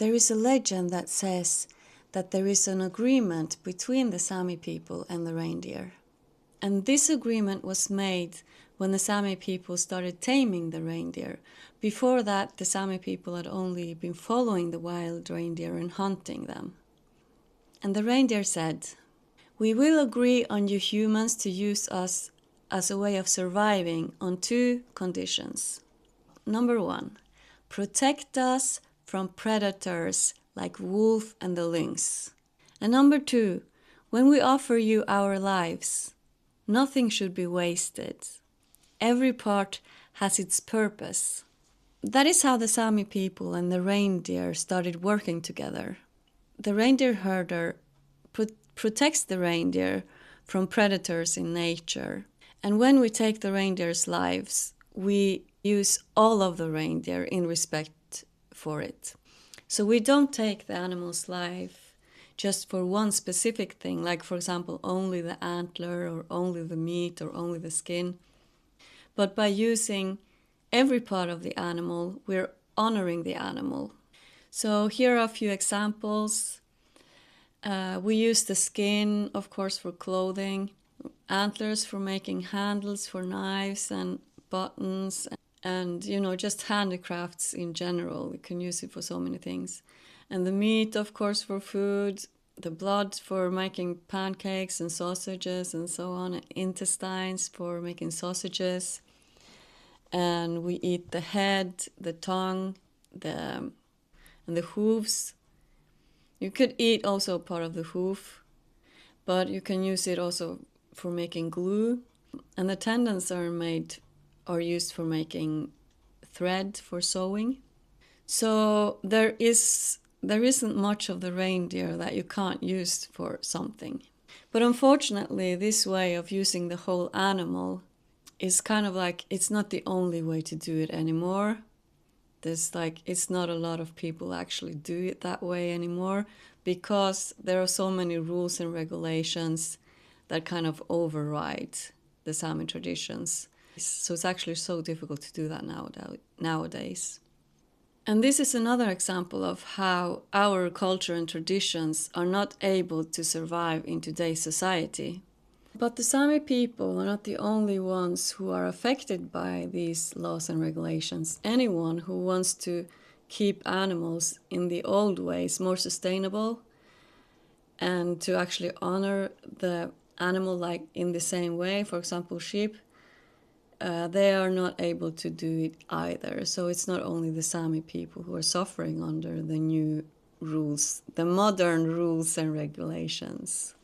There is a legend that says that there is an agreement between the Sami people and the reindeer. And this agreement was made when the Sami people started taming the reindeer. Before that, the Sami people had only been following the wild reindeer and hunting them. And the reindeer said, "We will agree on you humans to use us as a way of surviving on 2 conditions. Number 1, protect us from predators like wolf and the lynx. And number 2, when we offer you our lives, nothing should be wasted. Every part has its purpose." That is how the Sami people and the reindeer started working together. The reindeer herder protects the reindeer from predators in nature. And when we take the reindeer's lives, we use all of the reindeer in respect for it. So we don't take the animal's life just for one specific thing, like for example, only the antler or only the meat or only the skin. But by using every part of the animal, we're honoring the animal. So here are a few examples. We use the skin, of course, for clothing, antlers for making handles for knives and buttons, and just handicrafts in general. We can use it for so many things. And the meat, of course, for food, the blood for making pancakes and sausages and so on, and intestines for making sausages. And we eat the head, the tongue, and the hooves. You could eat also part of the hoof, but you can use it also for making glue. And the tendons are used for making thread for sewing. So there isn't much of the reindeer that you can't use for something. But unfortunately, this way of using the whole animal is kind of like, it's not the only way to do it anymore. It's not a lot of people actually do it that way anymore, because there are so many rules and regulations that kind of override the Sami traditions. So it's actually so difficult to do that nowadays. And this is another example of how our culture and traditions are not able to survive in today's society. But the Sami people are not the only ones who are affected by these laws and regulations. Anyone who wants to keep animals in the old ways more sustainable and to actually honor the animal like in the same way, for example, sheep, they are not able to do it either. So it's not only the Sami people who are suffering under the new rules, the modern rules and regulations.